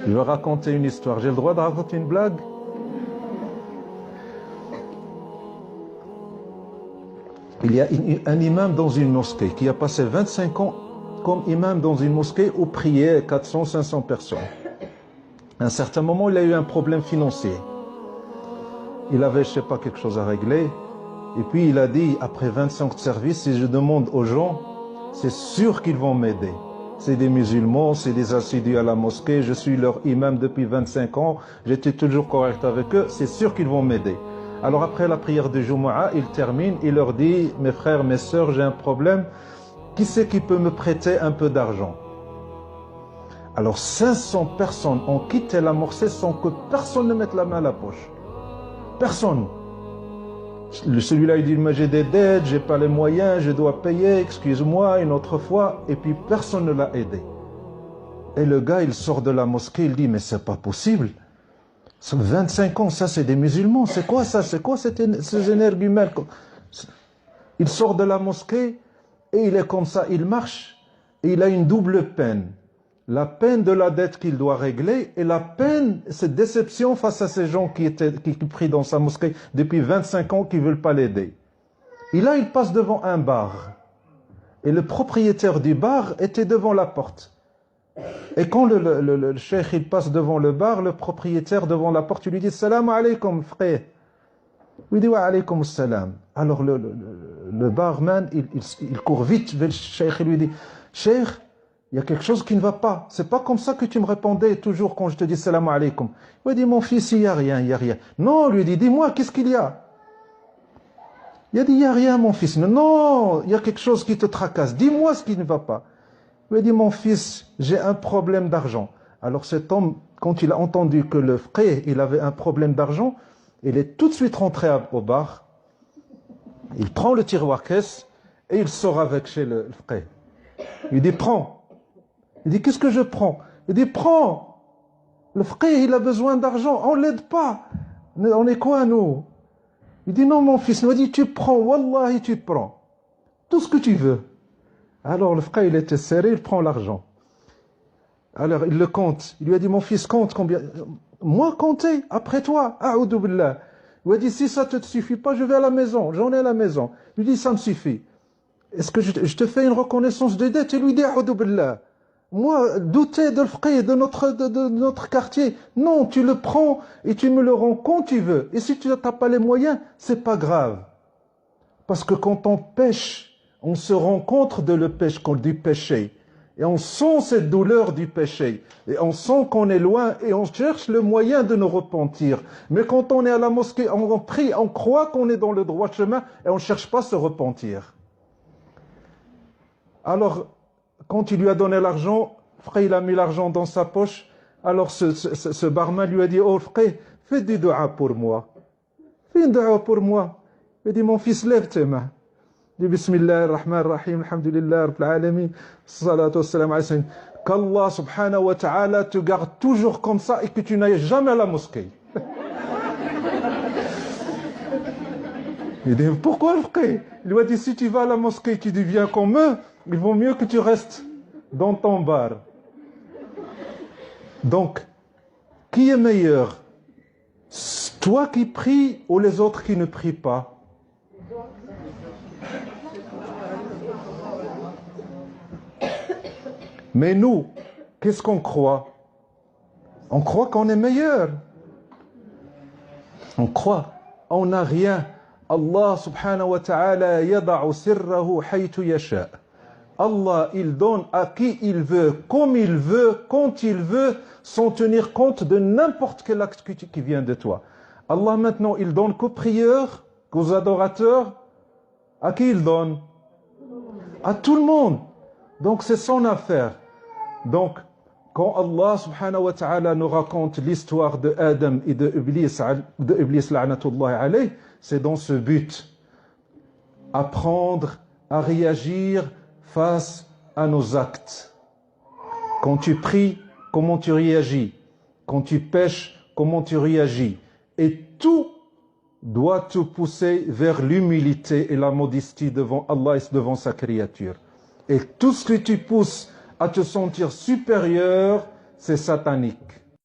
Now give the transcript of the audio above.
Je vais raconter une histoire. J'ai le droit de raconter une blague? Il y a un imam dans une mosquée qui a passé 25 ans comme imam dans une mosquée où priaient 400-500 personnes. À un certain moment, il a eu un problème financier. Il avait, je ne sais pas, quelque chose à régler. Et puis il a dit, après 25 services, si je demande aux gens, c'est sûr qu'ils vont m'aider. C'est des musulmans, c'est des assidus à la mosquée, je suis leur imam depuis 25 ans, j'étais toujours correct avec eux, c'est sûr qu'ils vont m'aider. Alors après la prière de Jumu'ah, il termine, il leur dit, mes frères, mes sœurs, j'ai un problème, qui c'est qui peut me prêter un peu d'argent? Alors 500 personnes ont quitté la mosquée sans que personne ne mette la main à la poche. Personne. Celui-là, il dit, mais j'ai des dettes, j'ai pas les moyens, je dois payer, excuse-moi, une autre fois. Et puis personne ne l'a aidé. Et le gars, il sort de la mosquée, il dit, mais c'est pas possible. 25 ans, ça c'est des musulmans, c'est quoi ça? C'est quoi ces énergumènes? Il sort de la mosquée et il est comme ça, il marche et il a une double peine. La peine de la dette qu'il doit régler et la peine, cette déception face à ces gens qui prient dans sa mosquée depuis 25 ans qui ne veulent pas l'aider. Et là, il passe devant un bar. Et le propriétaire du bar était devant la porte. Et quand le cheikh il passe devant le bar, le propriétaire devant la porte, il lui dit « Salam alaykoum, frère ». Il dit « Wa alaykoum salam ». Alors le barman, il court vite vers le cheikh et lui dit « Cheikh, il y a quelque chose qui ne va pas. C'est pas comme ça que tu me répondais toujours quand je te dis « Salam alaykoum ». Il lui dit « Mon fils, il n'y a rien, il n'y a rien ». Non, lui dit « Dis-moi, qu'est-ce qu'il y a ?» Il a dit « Il n'y a rien, mon fils ». Non, il y a quelque chose qui te tracasse. Dis-moi ce qui ne va pas. Il lui a dit, mon fils, j'ai un problème d'argent. Alors cet homme, quand il a entendu que le frère, il avait un problème d'argent, il est tout de suite rentré au bar, il prend le tiroir caisse et il sort avec chez le frère. Il dit, prends. Il dit, qu'est-ce que je prends? Il dit, prends. Le frère, il a besoin d'argent, on ne l'aide pas. On est quoi, nous? Il dit, non, mon fils, il m'a dit, tu prends, wallahi, tu prends. Tout ce que tu veux. Alors le frère, il était serré, il prend l'argent. Alors il le compte. Il lui a dit, mon fils, compte combien? Moi, compter, après toi. A'oudou billah. Il lui a dit, si ça ne te suffit pas, je vais à la maison. J'en ai à la maison. Il lui dit, ça me suffit. Est-ce que je te fais une reconnaissance de dette? Il lui dit, a'oudou billah. Moi, douter de le frère, de notre quartier. Non, tu le prends et tu me le rends quand tu veux. Et si tu n'as pas les moyens, c'est pas grave. Parce que quand on pêche, on se rend compte du péché. Et on sent cette douleur du péché. Et on sent qu'on est loin et on cherche le moyen de nous repentir. Mais quand on est à la mosquée, on prie, on croit qu'on est dans le droit chemin et on ne cherche pas à se repentir. Alors, quand il lui a donné l'argent, frère, il a mis l'argent dans sa poche. Alors ce barman lui a dit, oh frère, fais des doigts pour moi. Fais une doigt pour moi. Il a dit, mon fils, lève tes mains. Dis Bismillah ar-Rahman ar-Rahim, alhamdulillah, rabbil alamin, salatu wassalam ala sayyidina. Qu'Allah subhanahu wa ta'ala te garde toujours comme ça et que tu n'ailles jamais à la mosquée. Il dit, pourquoi le frère? Il lui a dit, si tu vas à la mosquée, tu deviens comme eux, il vaut mieux que tu restes dans ton bar. Donc, qui est meilleur? Toi qui pries ou les autres qui ne prient pas? Mais nous, qu'est-ce qu'on croit? On croit qu'on est meilleur. On croit, on n'a rien. Allah subhanahu wa ta'ala yada'u sirrahu haythu yasha. Allah, il donne à qui il veut, comme il veut, quand il veut, sans tenir compte de n'importe quel acte qui vient de toi. Allah maintenant, il donne qu'aux prieurs, qu'aux adorateurs. À qui il donne? À tout le monde. Donc c'est son affaire. Donc, quand Allah subhanahu wa ta'ala nous raconte l'histoire de Adam et de Iblis la'natullahi alayh, c'est dans ce but. Apprendre à réagir face à nos actes. Quand tu pries, comment tu réagis? Quand tu pêches, comment tu réagis? Et tout doit te pousser vers l'humilité et la modestie devant Allah et devant sa créature. Et tout ce que tu pousses à te sentir supérieur, c'est satanique.